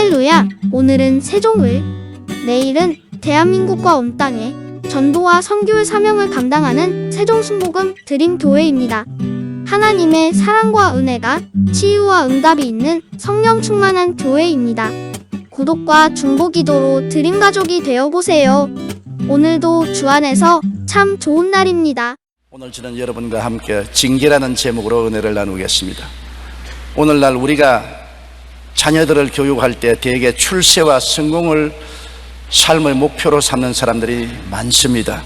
할렐루야! 오늘은 세종을, 내일은 대한민국과 온 땅에 전도와 선교의 사명을 감당하는 세종순복음 드림교회입니다. 하나님의 사랑과 은혜가 치유와 응답이 있는 성령 충만한 교회입니다. 구독과 중보기도로 드림가족이 되어보세요. 오늘도 주 안에서 참 좋은 날입니다. 오늘 저는 여러분과 함께 징계라는 제목으로 은혜를 나누겠습니다. 오늘날 우리가 자녀들을 교육할 때 대개 출세와 성공을 삶의 목표로 삼는 사람들이 많습니다.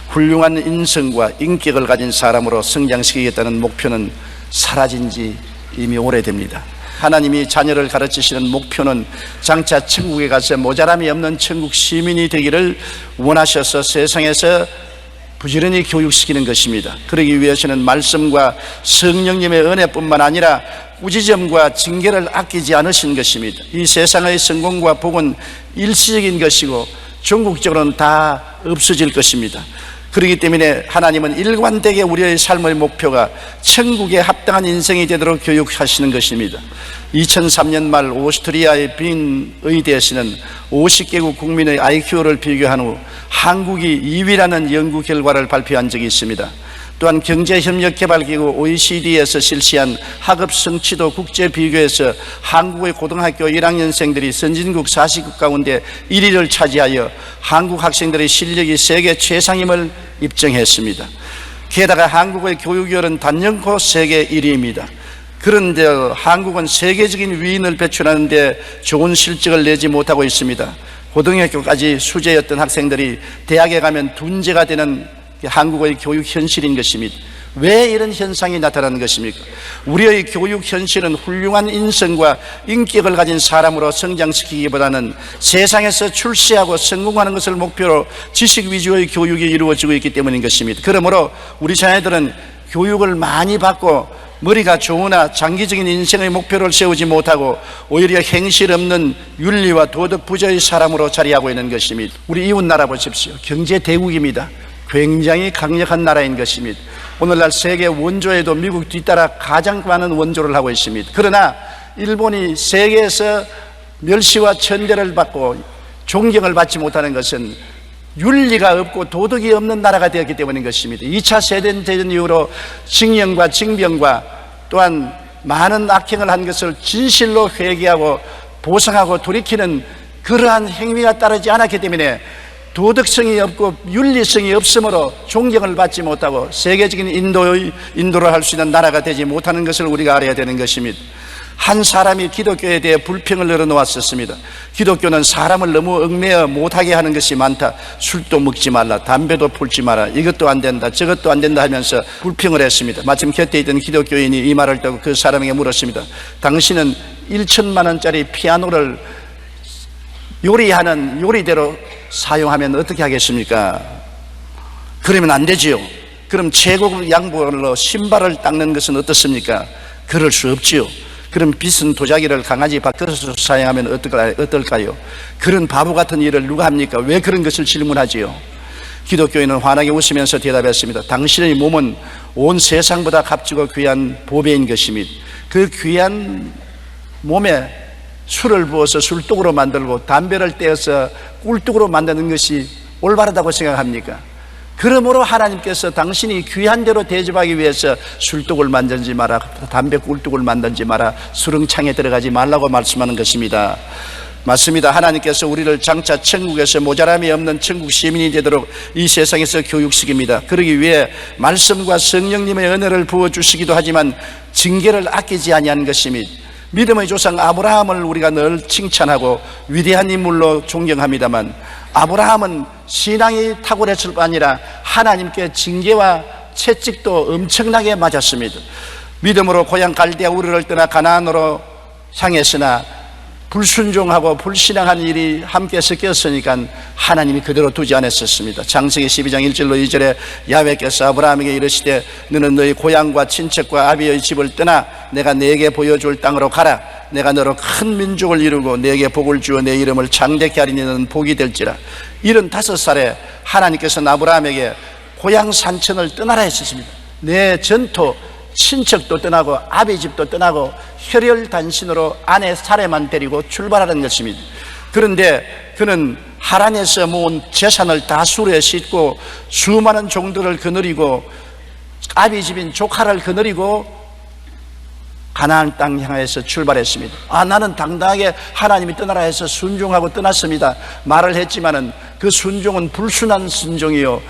훌륭한 인성과 인격을 가진 사람으로 성장시키겠다는 목표는 사라진 지 이미 오래됩니다. 하나님이 자녀를 가르치시는 목표는 장차 천국에 가서 모자람이 없는 천국 시민이 되기를 원하셔서 세상에서 부지런히 교육시키는 것입니다. 그러기 위해서는 말씀과 성령님의 은혜뿐만 아니라 꾸지점과 징계를 아끼지 않으신 것입니다. 이 세상의 성공과 복은 일시적인 것이고 전국적으로는 다 없어질 것입니다. 그렇기 때문에 하나님은 일관되게 우리의 삶의 목표가 천국에 합당한 인생이 되도록 교육하시는 것입니다. 2003년 말 오스트리아의 빈 의대에서는 50개국 국민의 IQ를 비교한 후 한국이 2위라는 연구 결과를 발표한 적이 있습니다. 또한 경제협력개발기구 OECD에서 실시한 학업 성취도 국제 비교에서 한국의 고등학교 1학년생들이 선진국 40국 가운데 1위를 차지하여 한국 학생들의 실력이 세계 최상임을 입증했습니다. 게다가 한국의 교육열은 단연코 세계 1위입니다. 그런데 한국은 세계적인 위인을 배출하는데 좋은 실적을 내지 못하고 있습니다. 고등학교까지 수재였던 학생들이 대학에 가면 둔재가 되는 한국의 교육 현실인 것입니다. 왜 이런 현상이 나타나는 것입니까? 우리의 교육 현실은 훌륭한 인성과 인격을 가진 사람으로 성장시키기보다는 세상에서 출세하고 성공하는 것을 목표로 지식 위주의 교육이 이루어지고 있기 때문인 것입니다. 그러므로 우리 자녀들은 교육을 많이 받고 머리가 좋으나 장기적인 인생의 목표를 세우지 못하고 오히려 행실 없는 윤리와 도덕 부재의 사람으로 자리하고 있는 것입니다. 우리 이웃 나라 보십시오. 경제 대국입니다. 굉장히 강력한 나라인 것입니다. 오늘날 세계 원조에도 미국 뒤따라 가장 많은 원조를 하고 있습니다. 그러나 일본이 세계에서 멸시와 천대를 받고 존경을 받지 못하는 것은 윤리가 없고 도덕이 없는 나라가 되었기 때문인 것입니다. 2차 세계대전 이후로 징용과 징병과 또한 많은 악행을 한 것을 진실로 회개하고 보상하고 돌이키는 그러한 행위가 따르지 않았기 때문에 도덕성이 없고 윤리성이 없으므로 존경을 받지 못하고 세계적인 인도를 할 수 있는 나라가 되지 못하는 것을 우리가 알아야 되는 것입니다. 한 사람이 기독교에 대해 불평을 늘어놓았었습니다. 기독교는 사람을 너무 얽매여 못하게 하는 것이 많다. 술도 먹지 말라, 담배도 풀지 마라, 이것도 안 된다, 저것도 안 된다 하면서 불평을 했습니다. 마침 곁에 있던 기독교인이 이 말을 듣고 그 사람에게 물었습니다. 당신은 1천만 원짜리 피아노를 요리하는 요리대로 사용하면 어떻게 하겠습니까? 그러면 안 되지요. 그럼 최고급 양보로 신발을 닦는 것은 어떻습니까? 그럴 수 없지요. 그럼 빗은 도자기를 강아지 밥그릇으로 사용하면 어떨까요? 그런 바보 같은 일을 누가 합니까? 왜 그런 것을 질문하지요? 기독교인은 환하게 웃으면서 대답했습니다. 당신의 몸은 온 세상보다 값지고 귀한 보배인 것입니다. 그 귀한 몸에 술을 부어서 술독으로 만들고 담배를 떼어서 꿀독으로 만드는 것이 올바르다고 생각합니까? 그러므로 하나님께서 당신이 귀한 대로 대접하기 위해서 술독을 만들지 마라, 담배 꿀독을 만들지 마라, 수렁창에 들어가지 말라고 말씀하는 것입니다. 맞습니다. 하나님께서 우리를 장차 천국에서 모자람이 없는 천국 시민이 되도록 이 세상에서 교육시킵니다. 그러기 위해 말씀과 성령님의 은혜를 부어주시기도 하지만 징계를 아끼지 아니하는 것입니다. 믿음의 조상 아브라함을 우리가 늘 칭찬하고 위대한 인물로 존경합니다만 아브라함은 신앙이 탁월했을 뿐 아니라 하나님께 징계와 채찍도 엄청나게 맞았습니다. 믿음으로 고향 갈대아 우르를 떠나 가나안으로 향했으나 불순종하고 불신앙한 일이 함께 섞였으니까 하나님이 그대로 두지 않았었습니다. 창세기 12장 1절로 2절에 야훼께서 아브라함에게 이르시되 너는 너희 고향과 친척과 아비의 집을 떠나 내가 네게 보여줄 땅으로 가라. 내가 너로 큰 민족을 이루고 네게 복을 주어 내 이름을 창대케 하리니 너는 복이 될지라. 75살에 하나님께서는 아브라함에게 고향 산천을 떠나라 했었습니다. 내 전토 친척도 떠나고 아비 집도 떠나고 혈혈단신으로 아내 사례만 데리고 출발하는 것입니다. 그런데 그는 하란에서 모은 재산을 다 수레에 싣고 수많은 종들을 거느리고 아비 집인 조카를 거느리고 가나안 땅 향해서 출발했습니다. 나는 당당하게 하나님이 떠나라 해서 순종하고 떠났습니다 말을 했지만은 그 순종은 불순한 순종이요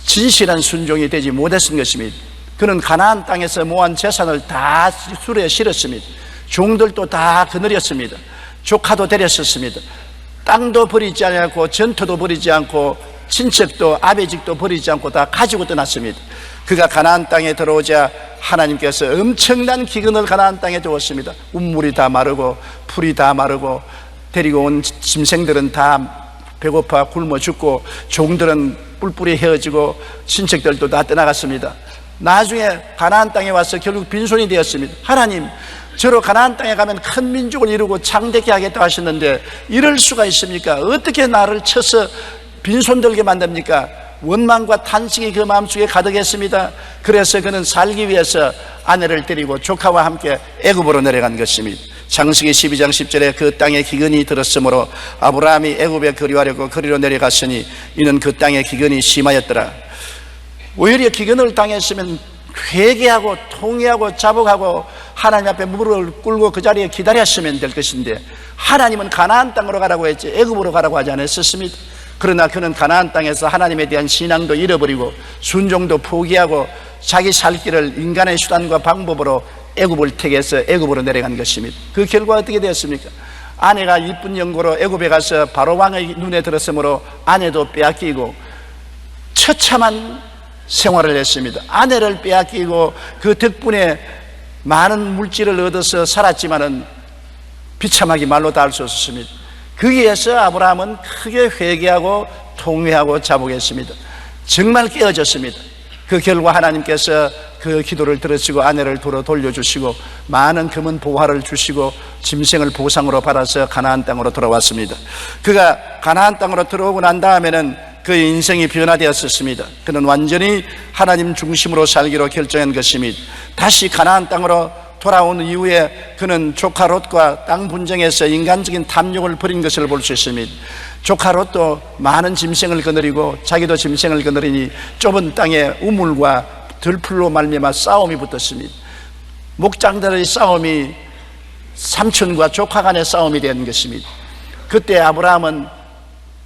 진실한 순종이 되지 못했던 것입니다. 그는 가나안 땅에서 모은 재산을 다 수레에 실었습니다. 종들도 다 거느렸습니다. 조카도 데렸었습니다. 땅도 버리지 않고 전토도 버리지 않고 친척도 아베직도 버리지 않고 다 가지고 떠났습니다. 그가 가나안 땅에 들어오자 하나님께서 엄청난 기근을 가나안 땅에 주었습니다. 운물이 다 마르고 풀이 다 마르고 데리고 온 짐승들은 다 배고파 굶어 죽고 종들은 뿔뿔이 헤어지고 친척들도 다 떠나갔습니다. 나중에 가나안 땅에 와서 결국 빈손이 되었습니다. 하나님, 저로 가나안 땅에 가면 큰 민족을 이루고 창대케 하겠다 하셨는데 이럴 수가 있습니까? 어떻게 나를 쳐서 빈손들게 만듭니까? 원망과 탄식이 그 마음속에 가득했습니다. 그래서 그는 살기 위해서 아내를 데리고 조카와 함께 애굽으로 내려간 것입니다. 창세기 12장 10절에 그 땅에 기근이 들었으므로 아브라함이 애굽에 거류하려고 거리로 내려갔으니 이는 그 땅에 기근이 심하였더라. 오히려 기근을 당했으면 회개하고 통회하고 자복하고 하나님 앞에 무릎을 꿇고 그 자리에 기다렸으면 될 것인데 하나님은 가나안 땅으로 가라고 했지 애굽으로 가라고 하지 않았습니다. 그러나 그는 가나안 땅에서 하나님에 대한 신앙도 잃어버리고 순종도 포기하고 자기 살 길을 인간의 수단과 방법으로 애굽을 택해서 애굽으로 내려간 것입니다. 그 결과 어떻게 되었습니까? 아내가 이쁜 연고로 애굽에 가서 바로 왕의 눈에 들었으므로 아내도 빼앗기고 처참한 생활을 했습니다. 아내를 빼앗기고 그 덕분에 많은 물질을 얻어서 살았지만은 비참하게 말로 다 할 수 없었습니다. 거기에서 아브라함은 크게 회개하고 통회하고 자복했습니다. 정말 깨어졌습니다. 그 결과 하나님께서 그 기도를 들으시고 아내를 돌려주시고 많은 금은 보화를 주시고 짐승을 보상으로 받아서 가나안 땅으로 돌아왔습니다. 그가 가나안 땅으로 들어오고 난 다음에는 그의 인생이 변화되었었습니다. 그는 완전히 하나님 중심으로 살기로 결정한 것입니다. 다시 가나안 땅으로 돌아온 이후에 그는 조카 롯과 땅 분쟁에서 인간적인 탐욕을 버린 것을 볼 수 있습니다. 조카 롯도 많은 짐승을 거느리고 자기도 짐승을 거느리니 좁은 땅에 우물과 들풀로 말미암아 싸움이 붙었습니다. 목장들의 싸움이 삼촌과 조카 간의 싸움이 된 것입니다. 그때 아브라함은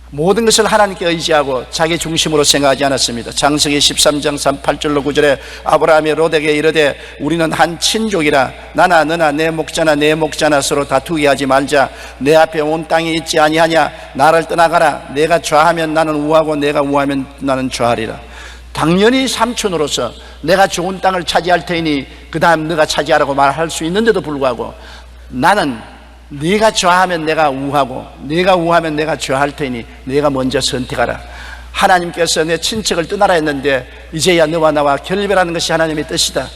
모든 것을 하나님께 의지하고 자기 중심으로 생각하지 않았습니다. 창세기 13장 8절로 9절에 아브라함이 롯에게 이르되 우리는 한 친족이라 나나 너나 내 목자나 내 목자나 서로 다투게 하지 말자. 내 앞에 온 땅이 있지 아니하냐. 나를 떠나가라. 내가 좌하면 나는 우하고 내가 우하면 나는 좌하리라. 당연히 삼촌으로서 내가 좋은 땅을 차지할 테니 그 다음 너가 차지하라고 말할 수 있는데도 불구하고 나는 네가 좌하면 내가 우하고 네가 우하면 내가 좌할 테니 네가 먼저 선택하라. 하나님께서 내 친척을 떠나라 했는데 이제야 너와 나와 결별하는 것이 하나님의 뜻이다.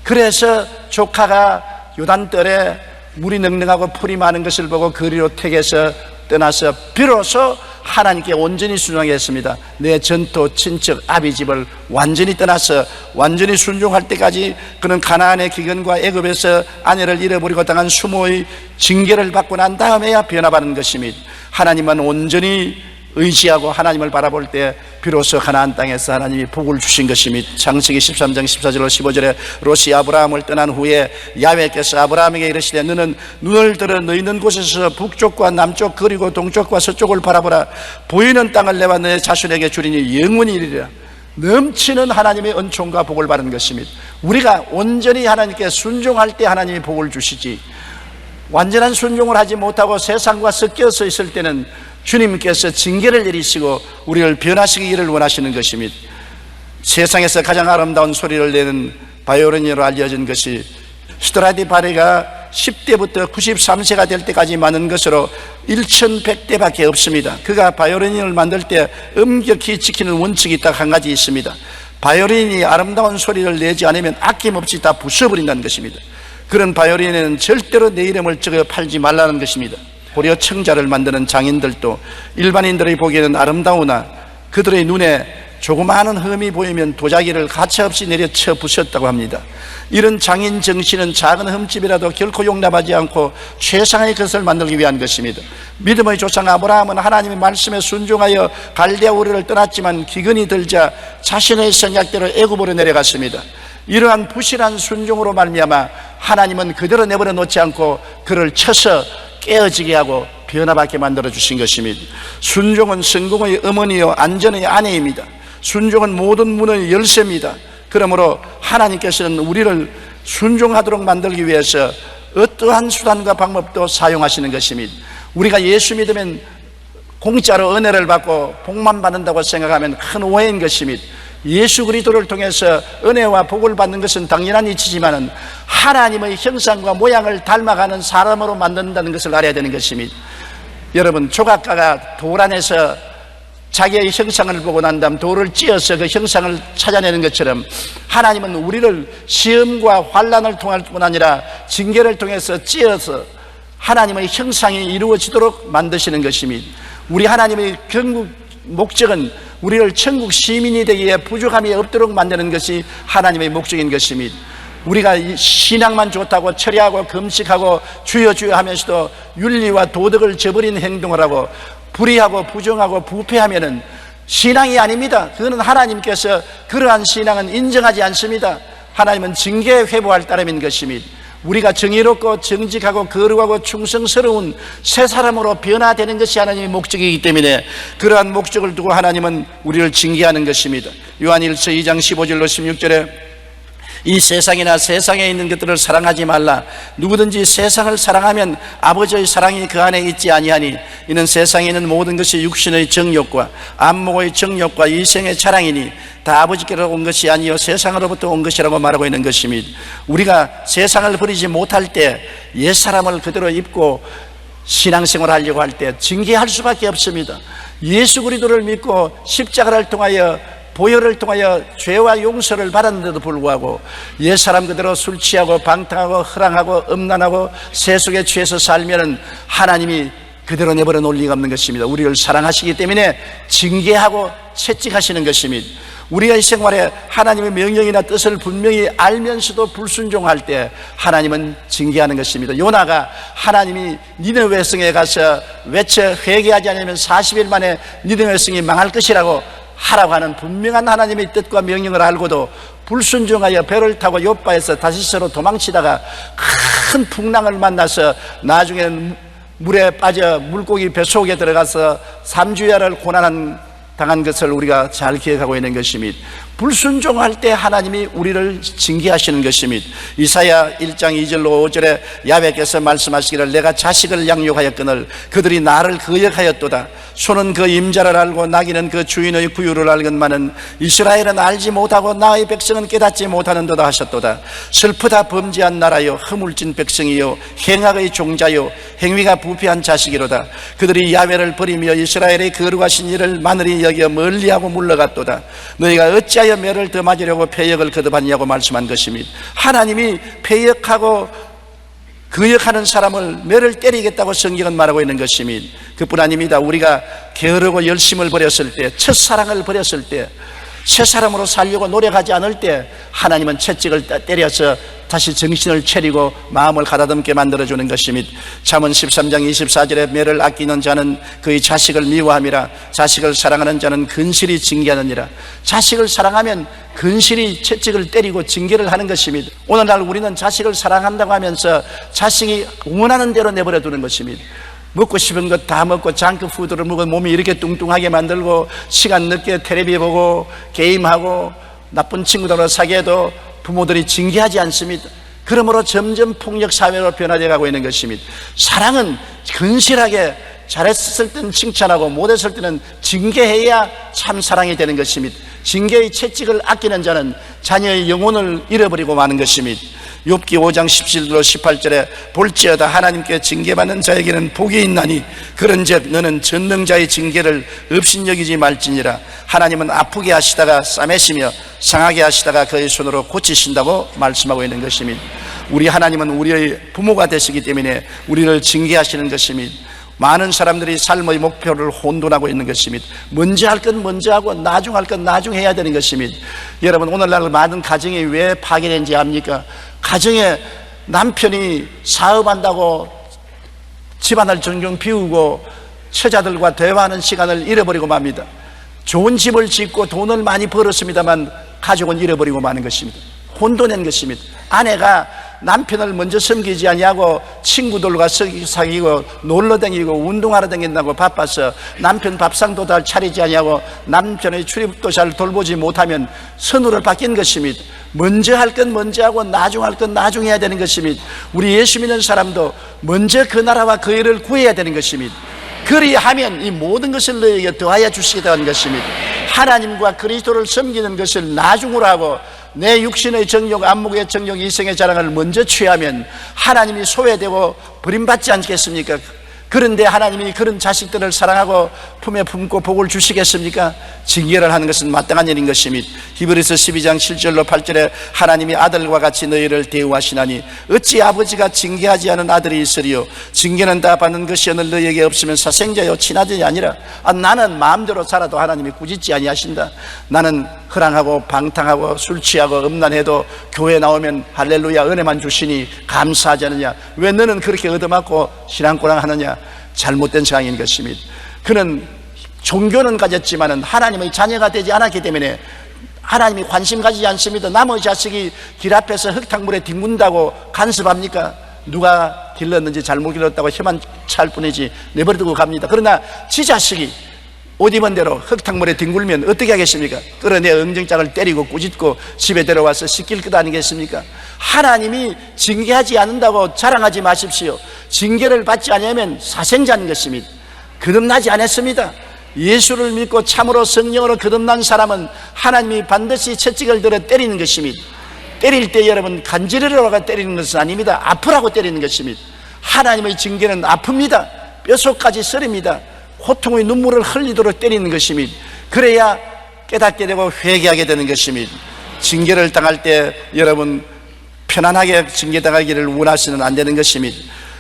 그래서 조카가 요단떨에 물이 넉넉하고 풀이 많은 것을 보고 거리로 택해서 떠나서 비로소 하나님께 온전히 순종했습니다. 내 전토 친척 아비 집을 완전히 떠나서 완전히 순종할 때까지 그는 가나안의 기근과 애굽에서 아내를 잃어버리고 당한 수모의 징계를 받고 난 다음에야 변화받는 것입니다. 하나님만 온전히 의지하고 하나님을 바라볼 때 비로소 가나안 땅에서 하나님이 복을 주신 것입니다. 창세기 13장 14절로 15절에 롯이 아브라함을 떠난 후에 야훼께서 아브라함에게 이르시되 너는 눈을 들어 너 있는 곳에서 북쪽과 남쪽 그리고 동쪽과 서쪽을 바라보라. 보이는 땅을 내와 내 자손에게 주리니 영원히 이르리라. 넘치는 하나님의 은총과 복을 받은 것입니다. 우리가 온전히 하나님께 순종할 때 하나님이 복을 주시지, 완전한 순종을 하지 못하고 세상과 섞여서 있을 때는 주님께서 징계를 내리시고 우리를 변화시키기를 원하시는 것입니다. 세상에서 가장 아름다운 소리를 내는 바이올린으로 알려진 것이 스트라디바리가 10대부터 93세가 될 때까지 많은 것으로 1100대밖에 없습니다. 그가 바이올린을 만들 때 엄격히 지키는 원칙이 딱 한 가지 있습니다. 바이올린이 아름다운 소리를 내지 않으면 아낌없이 다 부숴버린다는 것입니다. 그런 바이올린에는 절대로 내 이름을 적어 팔지 말라는 것입니다. 고려 청자를 만드는 장인들도 일반인들이 보기에는 아름다우나 그들의 눈에 조그마한 흠이 보이면 도자기를 가차없이 내려쳐 부셨다고 합니다. 이런 장인 정신은 작은 흠집이라도 결코 용납하지 않고 최상의 것을 만들기 위한 것입니다. 믿음의 조상 아브라함은 하나님의 말씀에 순종하여 갈대아 우르를 떠났지만 기근이 들자 자신의 생각대로 애굽으로 내려갔습니다. 이러한 부실한 순종으로 말미암아 하나님은 그대로 내버려 놓지 않고 그를 쳐서 깨어지게 하고 변화받게 만들어 주신 것입니다. 순종은 성공의 어머니요 안전의 아내입니다. 순종은 모든 문의 열쇠입니다. 그러므로 하나님께서는 우리를 순종하도록 만들기 위해서 어떠한 수단과 방법도 사용하시는 것입니다. 우리가 예수 믿으면 공짜로 은혜를 받고 복만 받는다고 생각하면 큰 오해인 것입니다. 예수 그리스도를 통해서 은혜와 복을 받는 것은 당연한 이치지만 하나님의 형상과 모양을 닮아가는 사람으로 만든다는 것을 알아야 되는 것입니다. 여러분, 조각가가 돌 안에서 자기의 형상을 보고 난 다음 돌을 찧어서 그 형상을 찾아내는 것처럼 하나님은 우리를 시험과 환난을 통할 뿐 아니라 징계를 통해서 찧어서 하나님의 형상이 이루어지도록 만드시는 것입니다. 우리 하나님의 결국 목적은 우리를 천국 시민이 되기에 부족함이 없도록 만드는 것이 하나님의 목적인 것입니다. 우리가 신앙만 좋다고 철야하고 금식하고 주여 주여 하면서도 윤리와 도덕을 저버린 행동을 하고 불의하고 부정하고 부패하면은 신앙이 아닙니다. 그거는 하나님께서 그러한 신앙은 인정하지 않습니다. 하나님은 징계에 회부할 따름인 것입니다. 우리가 정의롭고 정직하고 거룩하고 충성스러운 새 사람으로 변화되는 것이 하나님의 목적이기 때문에 그러한 목적을 두고 하나님은 우리를 징계하는 것입니다. 요한일서 2장 15절로 16절에 이 세상이나 세상에 있는 것들을 사랑하지 말라. 누구든지 세상을 사랑하면 아버지의 사랑이 그 안에 있지 아니하니 이는 세상에 있는 모든 것이 육신의 정욕과 안목의 정욕과 이생의 자랑이니 다 아버지께로 온 것이 아니요 세상으로부터 온 것이라고 말하고 있는 것입니다. 우리가 세상을 버리지 못할 때 옛사람을 그대로 입고 신앙생활을 하려고 할 때 징계할 수밖에 없습니다. 예수 그리스도를 믿고 십자가를 통하여 보혈을 통하여 죄와 용서를 받았는데도 불구하고 옛사람 그대로 술 취하고 방탕하고 허랑하고 음란하고 세속에 취해서 살면은 하나님이 그대로 내버려 놓을 리가 없는 것입니다. 우리를 사랑하시기 때문에 징계하고 채찍하시는 것입니다. 우리가 이 생활에 하나님의 명령이나 뜻을 분명히 알면서도 불순종할 때 하나님은 징계하는 것입니다. 요나가 하나님이 니느웨 성에 가서 외쳐 회개하지 않으면 40일 만에 니느웨 성이 망할 것이라고 하라고 하는 분명한 하나님의 뜻과 명령을 알고도 불순종하여 배를 타고 요바에서 다시스로 도망치다가 큰 풍랑을 만나서 나중에는 물에 빠져 물고기 뱃속에 들어가서 3주야를 고난한 당한 것을 우리가 잘 기억하고 있는 것입니다. 불순종할 때 하나님이 우리를 징계하시는 것입니다. 이사야 1장 2절로 5절에 야훼께서 말씀하시기를 내가 자식을 양육하였거늘 그들이 나를 거역하였도다. 소는 그 임자를 알고 나귀는 그 주인의 구유를 알건만은 이스라엘은 알지 못하고 나의 백성은 깨닫지 못하는도다 하셨도다. 슬프다 범죄한 나라요 허물진 백성이요 행악의 종자요 행위가 부패한 자식이로다. 그들이 야훼를 버리며 이스라엘의 거룩하신 일을 마늘이 여겨 멀리하고 물러갔도다. 너희가 어찌하여 매를 더 맞으려고 패역을 거듭하느냐고 말씀한 것입니다. 하나님이 패역하고 거역하는 사람을 매를 때리겠다고 성경은 말하고 있는 것입니다. 그뿐 아닙니다. 우리가 게으르고 열심을 버렸을 때, 첫사랑을 버렸을 때, 새 사람으로 살려고 노력하지 않을 때 하나님은 채찍을 때려서 다시 정신을 차리고 마음을 가다듬게 만들어주는 것입니다. 잠언 13장 24절에 매를 아끼는 자는 그의 자식을 미워함이라 자식을 사랑하는 자는 근실히 징계하느니라. 자식을 사랑하면 근실히 채찍을 때리고 징계를 하는 것입니다. 오늘날 우리는 자식을 사랑한다고 하면서 자식이 원하는 대로 내버려 두는 것입니다. 먹고 싶은 것 다 먹고 장크푸드를 먹어 몸이 이렇게 뚱뚱하게 만들고 시간 늦게 텔레비 보고 게임하고 나쁜 친구들하고 사귀어도 부모들이 징계하지 않습니다. 그러므로 점점 폭력 사회로 변화되어 가고 있는 것입니다. 사랑은 근실하게 잘했을 때는 칭찬하고 못했을 때는 징계해야 참 사랑이 되는 것입니다. 징계의 채찍을 아끼는 자는 자녀의 영혼을 잃어버리고 마는 것입니다. 욥기 5장 17절로 18절에 볼지어다 하나님께 징계받는 자에게는 복이 있나니 그런즉 너는 전능자의 징계를 업신여기지 말지니라. 하나님은 아프게 하시다가 싸매시며 상하게 하시다가 그의 손으로 고치신다고 말씀하고 있는 것입니다. 우리 하나님은 우리의 부모가 되시기 때문에 우리를 징계하시는 것입니다. 많은 사람들이 삶의 목표를 혼돈하고 있는 것입니다. 먼저 할 건 먼저 하고 나중 할 건 나중 해야 되는 것입니다. 여러분, 오늘날 많은 가정이 왜 파괴된지 압니까? 가정에 남편이 사업한다고 집안을 정경 비우고 처자들과 대화하는 시간을 잃어버리고 맙니다. 좋은 집을 짓고 돈을 많이 벌었습니다만 가족은 잃어버리고 마는 것입니다. 혼돈된 것입니다. 아내가 남편을 먼저 섬기지 아니하고 친구들과 사귀고 놀러다니고 운동하러 다닌다고 바빠서 남편 밥상도 잘 차리지 아니하고 남편의 출입도 잘 돌보지 못하면 선우를 바뀐 것입니다. 먼저 할 건 먼저 하고 나중 할 건 나중 해야 되는 것입니다. 우리 예수 믿는 사람도 먼저 그 나라와 그 일을 구해야 되는 것입니다. 그리하면 이 모든 것을 너에게 더하여 주시겠다는 것입니다. 하나님과 그리스도를 섬기는 것을 나중으로 하고 내 육신의 정욕, 안목의 정욕, 이생의 자랑을 먼저 취하면 하나님이 소외되고 버림받지 않겠습니까? 그런데 하나님이 그런 자식들을 사랑하고 품에 품고 복을 주시겠습니까? 징계를 하는 것은 마땅한 일인 것입니다. 히브리서 12장 7절로 8절에 하나님이 아들과 같이 너희를 대우하시나니 어찌 아버지가 징계하지 않은 아들이 있으리요? 징계는 다 받는 것이 오늘 너희에게 없으면 사생자요 친아들이 아니라 나는 마음대로 살아도 하나님이 꾸짖지 아니하신다. 나는 허랑하고 방탕하고 술 취하고 음란해도 교회 나오면 할렐루야 은혜만 주시니 감사하지 않느냐? 왜 너는 그렇게 얻어맞고 신앙고랑 하느냐? 잘못된 생각인 것입니다. 그는 종교는 가졌지만은 하나님의 자녀가 되지 않았기 때문에 하나님이 관심 가지지 않습니다. 남의 자식이 길 앞에서 흙탕물에 뒹군다고 간섭합니까? 누가 길렀는지 잘못 길렀다고 혀만 찰 뿐이지 내버려두고 갑니다. 그러나 지 자식이 옷 입은 대로 흙탕물에 뒹굴면 어떻게 하겠습니까? 끌어내 엉덩장을 때리고 꾸짖고 집에 데려와서 씻길 것 아니겠습니까? 하나님이 징계하지 않는다고 자랑하지 마십시오. 징계를 받지 않으면 사생자인 것입니다. 거듭나지 않았습니다. 예수를 믿고 참으로 성령으로 거듭난 사람은 하나님이 반드시 채찍을 들어 때리는 것입니다. 때릴 때 여러분 간지러라고 때리는 것은 아닙니다. 아프라고 때리는 것입니다. 하나님의 징계는 아픕니다. 뼛속까지 썰입니다. 고통의 눈물을 흘리도록 때리는 것입니다. 그래야 깨닫게 되고 회개하게 되는 것입니다. 징계를 당할 때 여러분 편안하게 징계당하기를 원하시는 안 되는 것입니다.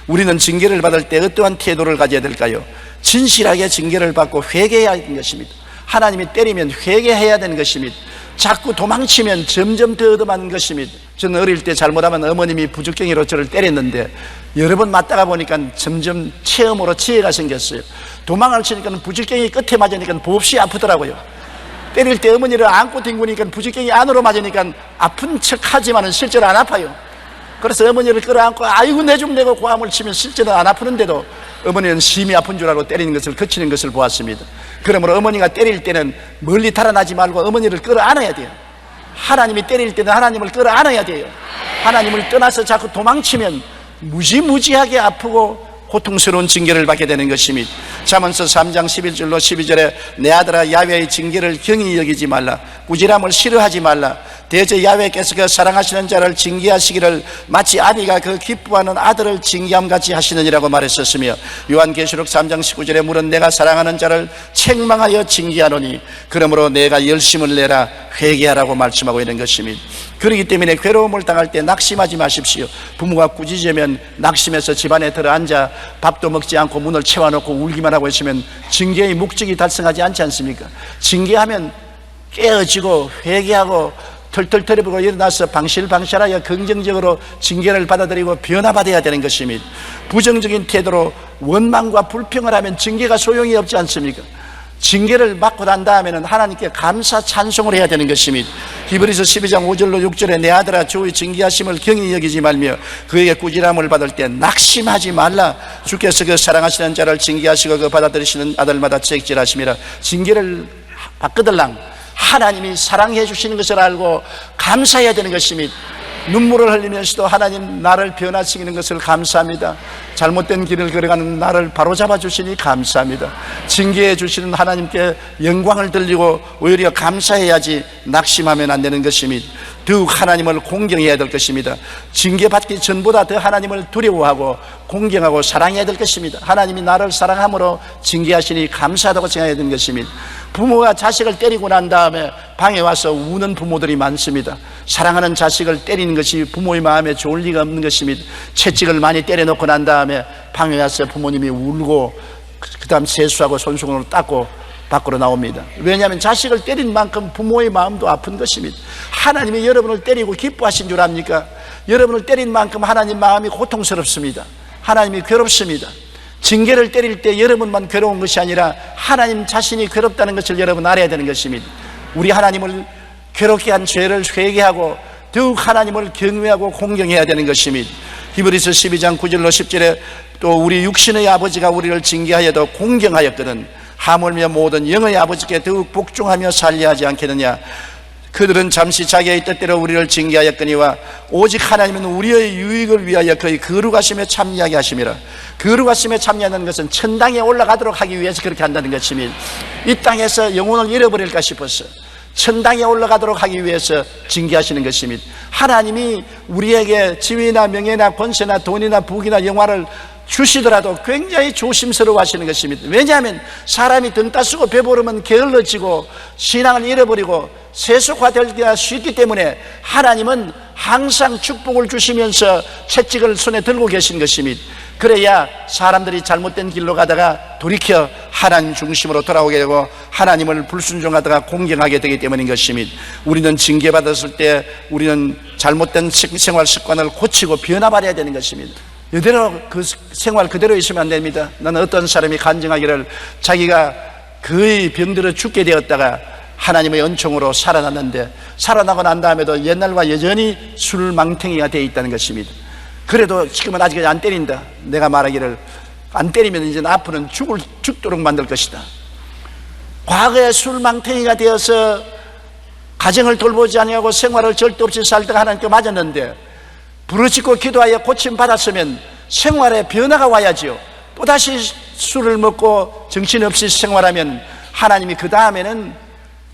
우리는 징계를 받을 때 어떠한 태도를 가져야 될까요? 진실하게 징계를 받고 회개해야 하는 것입니다. 하나님이 때리면 회개해야 되는 것입니다. 자꾸 도망치면 점점 더 얻어맞는 것입니다. 저는 어릴 때 잘못하면 어머님이 부죽갱이로 저를 때렸는데 여러 번 맞다가 보니까 점점 체험으로 지혜가 생겼어요. 도망을 치니까 부죽갱이 끝에 맞으니까 몹시 아프더라고요. 때릴 때 어머니를 안고 뒹구니까 부죽갱이 안으로 맞으니까 아픈 척 하지만 실제로 안 아파요. 그래서 어머니를 끌어안고 아이고 내 좀 내고 고함을 치면 실제로 안 아프는데도 어머니는 심히 아픈 줄 알고 때리는 것을 그치는 것을 보았습니다. 그러므로 어머니가 때릴 때는 멀리 달아나지 말고 어머니를 끌어안아야 돼요. 하나님이 때릴 때는 하나님을 끌어안아야 돼요. 하나님을 떠나서 자꾸 도망치면 무지무지하게 아프고 고통스러운 징계를 받게 되는 것입니다. 잠언서 3장 11절로 12절에 내 아들아 야훼의 징계를 경히 여기지 말라. 꾸지람을 싫어하지 말라. 대저 야훼께서 그 사랑하시는 자를 징계하시기를 마치 아비가 그 기뻐하는 아들을 징계함같이 하시느니라고 말했었으며 요한계시록 3장 19절에 물은 내가 사랑하는 자를 책망하여 징계하노니 그러므로 내가 열심을 내라 회개하라고 말씀하고 있는 것입니다. 그렇기 때문에 괴로움을 당할 때 낙심하지 마십시오. 부모가 꾸짖으면 낙심해서 집안에 들어앉아 밥도 먹지 않고 문을 채워놓고 울기만 하고 있으면 징계의 목적이 달성하지 않지 않습니까? 징계하면 깨어지고 회개하고 털털 털어보고 일어나서 방실방실하여 긍정적으로 징계를 받아들이고 변화받아야 되는 것입니다. 부정적인 태도로 원망과 불평을 하면 징계가 소용이 없지 않습니까? 징계를 받고 난 다음에는 하나님께 감사 찬송을 해야 되는 것입니다. 히브리서 12장 5절로 6절에 내 아들아 주의 징계하심을 경히 여기지 말며 그에게 꾸지람을 받을 때 낙심하지 말라. 주께서 그 사랑하시는 자를 징계하시고 그 받아들이시는 아들마다 책질하심이라. 징계를 받거들랑 하나님이 사랑해 주시는 것을 알고 감사해야 되는 것입니다. 눈물을 흘리면서도 하나님 나를 변화시키는 것을 감사합니다. 잘못된 길을 걸어가는 나를 바로잡아 주시니 감사합니다. 징계해 주시는 하나님께 영광을 돌리고 오히려 감사해야지 낙심하면 안 되는 것입니다. 더욱 하나님을 공경해야 될 것입니다. 징계받기 전보다 더 하나님을 두려워하고 공경하고 사랑해야 될 것입니다. 하나님이 나를 사랑함으로 징계하시니 감사하다고 생각해야 되는 것입니다. 부모가 자식을 때리고 난 다음에 방에 와서 우는 부모들이 많습니다. 사랑하는 자식을 때리는 것이 부모의 마음에 좋을 리가 없는 것입니다. 채찍을 많이 때려놓고 난 다음에 방에 와서 부모님이 울고 그다음 세수하고 손수건으로 닦고 밖으로 나옵니다. 왜냐하면 자식을 때린 만큼 부모의 마음도 아픈 것입니다. 하나님이 여러분을 때리고 기뻐하신 줄 압니까? 여러분을 때린 만큼 하나님 마음이 고통스럽습니다. 하나님이 괴롭습니다. 징계를 때릴 때 여러분만 괴로운 것이 아니라 하나님 자신이 괴롭다는 것을 여러분 알아야 되는 것입니다. 우리 하나님을 괴롭게 한 죄를 회개하고 더욱 하나님을 경외하고 공경해야 되는 것입니다. 히브리서 12장 9절로 10절에 또 우리 육신의 아버지가 우리를 징계하여도 공경하였거든 하물며 모든 영의 아버지께 더욱 복종하며 살려 하지 않겠느냐. 그들은 잠시 자기의 뜻대로 우리를 징계하였거니와 오직 하나님은 우리의 유익을 위하여 그의 거룩하심에 참여하게 하심이라. 거룩하심에 참여하는 것은 천당에 올라가도록 하기 위해서 그렇게 한다는 것입니다. 이 땅에서 영혼을 잃어버릴까 싶어서 천당에 올라가도록 하기 위해서 징계하시는 것입니다. 하나님이 우리에게 지위나 명예나 권세나 돈이나 부귀나 영화를 주시더라도 굉장히 조심스러워 하시는 것입니다. 왜냐하면 사람이 등 따쓰고 배부르면 게을러지고 신앙을 잃어버리고 세속화되기가 쉽기 때문에 하나님은 항상 축복을 주시면서 채찍을 손에 들고 계신 것입니다. 그래야 사람들이 잘못된 길로 가다가 돌이켜 하나님 중심으로 돌아오게 되고 하나님을 불순종하다가 공경하게 되기 때문인 것입니다. 우리는 징계받았을 때 우리는 잘못된 생활 습관을 고치고 변화받아야 되는 것입니다. 이대로 그 생활 그대로 있으면 안 됩니다. 나는 어떤 사람이 간증하기를 자기가 거의 병들어 죽게 되었다가 하나님의 은총으로 살아났는데 살아나고 난 다음에도 옛날과 여전히 술망탱이가 되어 있다는 것입니다. 그래도 지금은 아직 안 때린다. 내가 말하기를 안 때리면 이제 앞으로는 죽도록 만들 것이다. 과거에 술망탱이가 되어서 가정을 돌보지 아니하고 생활을 절대 없이 살다가 하나님께 맞았는데 부르짖고 기도하여 고침 받았으면 생활에 변화가 와야지요. 또다시 술을 먹고 정신없이 생활하면 하나님이 그 다음에는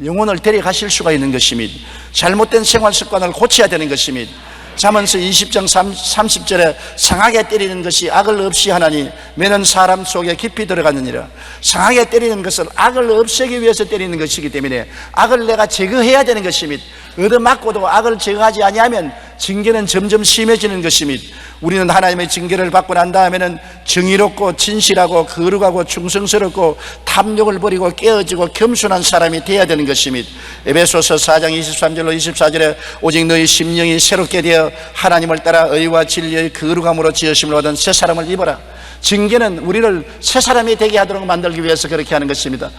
영혼을 데려가실 수가 있는 것입니다. 잘못된 생활 습관을 고쳐야 되는 것입니다. 잠언서 20장 30절에 상하게 때리는 것이 악을 없이 하나니 매는 사람 속에 깊이 들어가느니라. 상하게 때리는 것은 악을 없애기 위해서 때리는 것이기 때문에 악을 내가 제거해야 되는 것입니다. 얻어맞고도 악을 제거하지 아니하면 징계는 점점 심해지는 것입니다. 우리는 하나님의 징계를 받고 난 다음에는 정의롭고 진실하고 거룩하고 충성스럽고 탐욕을 버리고 깨어지고 겸손한 사람이 되어야 되는 것입니다. 에베소서 4장 23절로 24절에 오직 너희 심령이 새롭게 되어 하나님을 따라 의와 진리의 거룩함으로 지으심을 얻은 새 사람을 입어라. 징계는 우리를 새 사람이 되게 하도록 만들기 위해서 그렇게 하는 것입니다.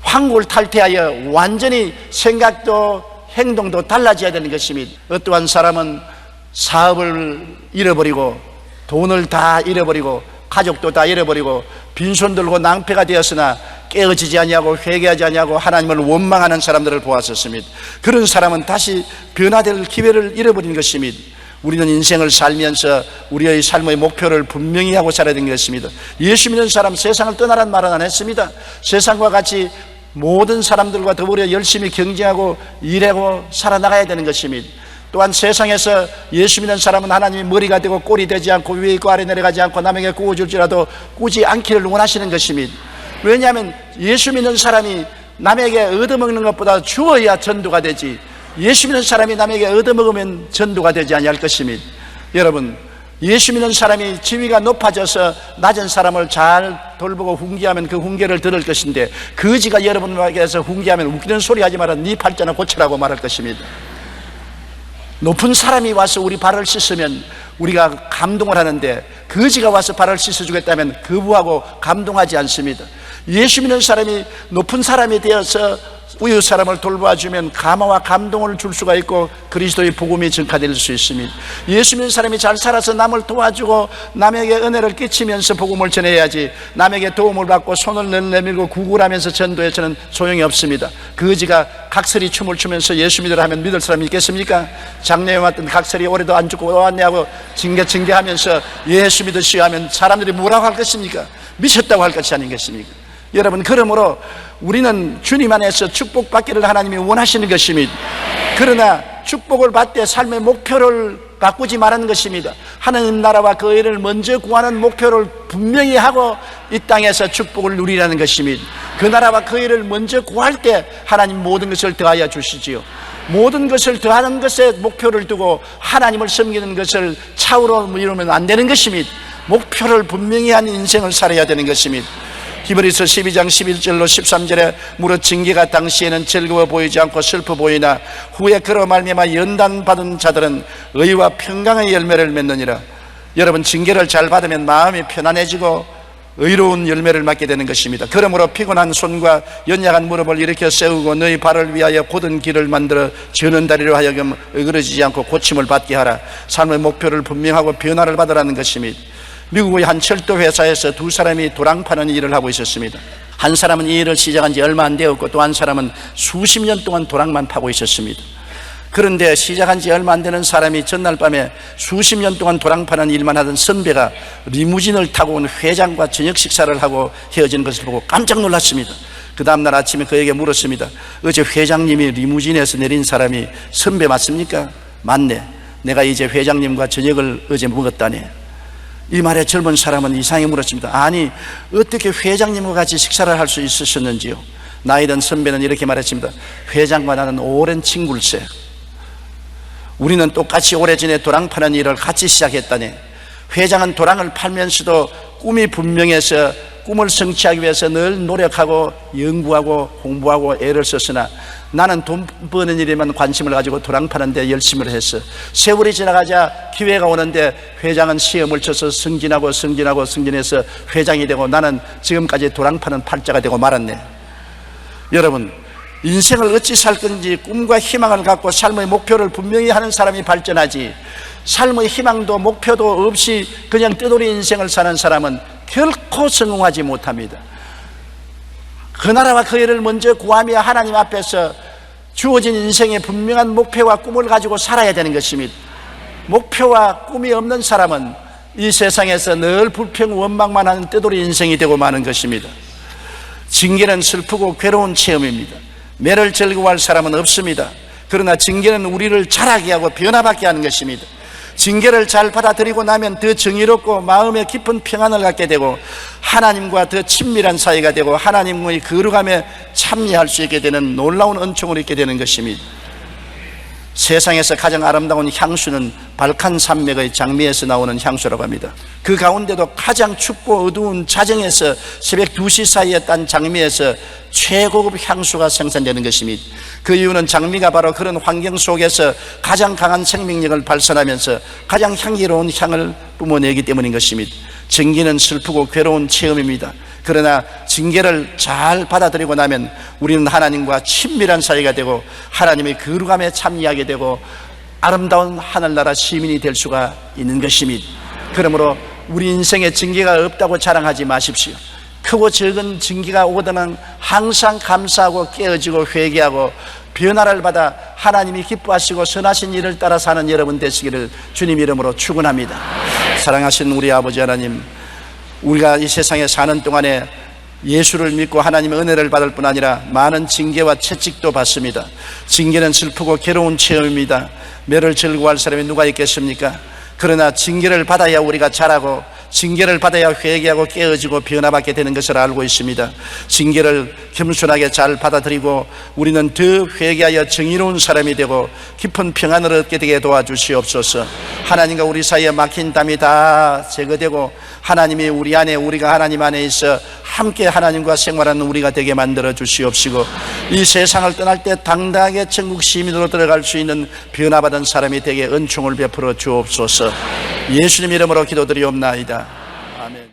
황골 탈퇴하여 완전히 생각도 행동도 달라져야 되는 것입니다. 어떠한 사람은 사업을 잃어버리고 돈을 다 잃어버리고 가족도 다 잃어버리고 빈손 들고 낭패가 되었으나 깨어지지 아니하고 회개하지 아니하고 하나님을 원망하는 사람들을 보았었습니다. 그런 사람은 다시 변화될 기회를 잃어버린 것입니다. 우리는 인생을 살면서 우리의 삶의 목표를 분명히 하고 살아야 되는 것입니다. 예수 믿는 사람 세상을 떠나란 말은 안 했습니다. 세상과 같이 모든 사람들과 더불어 열심히 경쟁하고 일하고 살아나가야 되는 것입니다. 또한 세상에서 예수 믿는 사람은 하나님이 머리가 되고 꼴이 되지 않고 위에 있고 아래 내려가지 않고 남에게 구워줄지라도 꾸지 않기를 원하시는 것입니다. 왜냐하면 예수 믿는 사람이 남에게 얻어먹는 것보다 주어야 전도가 되지 예수 믿는 사람이 남에게 얻어먹으면 전도가 되지 아니할 것입니다. 여러분, 예수 믿는 사람이 지위가 높아져서 낮은 사람을 잘 돌보고 훈계하면 그 훈계를 들을 것인데 거지가 여러분에게서 훈계하면 웃기는 소리 하지 마라 네 팔자나 고치라고 말할 것입니다. 높은 사람이 와서 우리 발을 씻으면 우리가 감동을 하는데 거지가 와서 발을 씻어주겠다면 거부하고 감동하지 않습니다. 예수 믿는 사람이 높은 사람이 되어서 이웃 사람을 돌봐주면 감화와 감동을 줄 수가 있고 그리스도의 복음이 전파될 수 있습니다. 예수 믿는 사람이 잘 살아서 남을 도와주고 남에게 은혜를 끼치면서 복음을 전해야지 남에게 도움을 받고 손을 내밀고 구걸하면서 전도해서는 소용이 없습니다. 거지가 각설이 춤을 추면서 예수 믿으라 하면 믿을 사람이 있겠습니까? 작년에 왔던 각설이 올해도 안 죽고 왔네 하고 징계하면서 예수 믿으시오 하면 사람들이 뭐라고 할 것입니까? 미쳤다고 할 것이 아니겠습니까? 여러분, 그러므로 우리는 주님 안에서 축복받기를 하나님이 원하시는 것입니다. 그러나 축복을 받되 삶의 목표를 바꾸지 말라는 것입니다. 하나님 나라와 그 의를 먼저 구하는 목표를 분명히 하고 이 땅에서 축복을 누리라는 것입니다. 그 나라와 그 의를 먼저 구할 때 하나님 모든 것을 더하여 주시지요. 모든 것을 더하는 것에 목표를 두고 하나님을 섬기는 것을 차후로 미루면 안 되는 것입니다. 목표를 분명히 한 인생을 살아야 되는 것입니다. 히브리서 12장 11절로 13절에 무릇 징계가 당시에는 즐거워 보이지 않고 슬퍼 보이나 후에 그로 말미암아 연단받은 자들은 의와 평강의 열매를 맺느니라. 여러분, 징계를 잘 받으면 마음이 편안해지고 의로운 열매를 맺게 되는 것입니다. 그러므로 피곤한 손과 연약한 무릎을 일으켜 세우고 너희 발을 위하여 곧은 길을 만들어 저는 다리로 하여금 어그러지지 않고 고침을 받게 하라. 삶의 목표를 분명하고 변화를 받으라는 것입니다. 미국의 한 철도 회사에서 두 사람이 도랑 파는 일을 하고 있었습니다. 한 사람은 이 일을 시작한 지 얼마 안 되었고 또 한 사람은 수십 년 동안 도랑만 파고 있었습니다. 그런데 시작한 지 얼마 안 되는 사람이 전날 밤에 수십 년 동안 도랑 파는 일만 하던 선배가 리무진을 타고 온 회장과 저녁 식사를 하고 헤어지는 것을 보고 깜짝 놀랐습니다. 그 다음날 아침에 그에게 물었습니다. 어제 회장님이 리무진에서 내린 사람이 선배 맞습니까? 맞네. 내가 이제 회장님과 저녁을 어제 먹었다네. 이 말에 젊은 사람은 이상하게 물었습니다. 아니, 어떻게 회장님과 같이 식사를 할 수 있으셨는지요? 나이 든 선배는 이렇게 말했습니다. 회장과 나는 오랜 친구일세. 우리는 똑같이 오래전에 도랑 파는 일을 같이 시작했다네. 회장은 도랑을 팔면서도 꿈이 분명해서 꿈을 성취하기 위해서 늘 노력하고 연구하고 공부하고 애를 썼으나 나는 돈 버는 일에만 관심을 가지고 도랑 파는 데 열심을 했어. 세월이 지나가자 기회가 오는데 회장은 시험을 쳐서 승진해서 회장이 되고 나는 지금까지 도랑 파는 팔자가 되고 말았네. 여러분, 인생을 어찌 살 건지 꿈과 희망을 갖고 삶의 목표를 분명히 하는 사람이 발전하지, 삶의 희망도 목표도 없이 그냥 뜨돌이 인생을 사는 사람은 결코 성공하지 못합니다. 그 나라와 그 일을 먼저 구하며 하나님 앞에서 주어진 인생의 분명한 목표와 꿈을 가지고 살아야 되는 것입니다. 목표와 꿈이 없는 사람은 이 세상에서 늘 불평 원망만 하는 뜨돌이 인생이 되고 마는 것입니다. 징계는 슬프고 괴로운 체험입니다. 매를 즐거워할 사람은 없습니다. 그러나 징계는 우리를 자라게 하고 변화받게 하는 것입니다. 징계를 잘 받아들이고 나면 더 정의롭고 마음에 깊은 평안을 갖게 되고 하나님과 더 친밀한 사이가 되고 하나님의 거룩함에 참여할 수 있게 되는 놀라운 은총을 입게 되는 것입니다. 세상에서 가장 아름다운 향수는 발칸 산맥의 장미에서 나오는 향수라고 합니다. 그 가운데도 가장 춥고 어두운 자정에서 새벽 2시 사이에 딴 장미에서 최고급 향수가 생산되는 것입니다. 그 이유는 장미가 바로 그런 환경 속에서 가장 강한 생명력을 발산하면서 가장 향기로운 향을 뿜어내기 때문인 것입니다. 징계는 슬프고 괴로운 체험입니다. 그러나 징계를 잘 받아들이고 나면 우리는 하나님과 친밀한 사이가 되고 하나님의 거룩함에 참여하게 되고 아름다운 하늘나라 시민이 될 수가 있는 것입니다. 그러므로 우리 인생에 징계가 없다고 자랑하지 마십시오. 크고 적은 징계가 오더는 항상 감사하고 깨어지고 회개하고 변화를 받아 하나님이 기뻐하시고 선하신 일을 따라 사는 여러분 되시기를 주님 이름으로 축원합니다. 사랑하신 우리 아버지 하나님, 우리가 이 세상에 사는 동안에 예수를 믿고 하나님의 은혜를 받을 뿐 아니라 많은 징계와 채찍도 받습니다. 징계는 슬프고 괴로운 체험입니다. 매를 즐거워할 사람이 누가 있겠습니까? 그러나 징계를 받아야 우리가 자라고 징계를 받아야 회개하고 깨어지고 변화받게 되는 것을 알고 있습니다. 징계를 겸손하게 잘 받아들이고 우리는 더 회개하여 정의로운 사람이 되고 깊은 평안을 얻게 되게 도와주시옵소서. 하나님과 우리 사이에 막힌 담이 다 제거되고 하나님이 우리 안에, 우리가 하나님 안에 있어 함께 하나님과 생활하는 우리가 되게 만들어 주시옵시고 이 세상을 떠날 때 당당하게 천국 시민으로 들어갈 수 있는 변화받은 사람이 되게 은총을 베풀어 주옵소서. 예수님 이름으로 기도드리옵나이다. 아멘.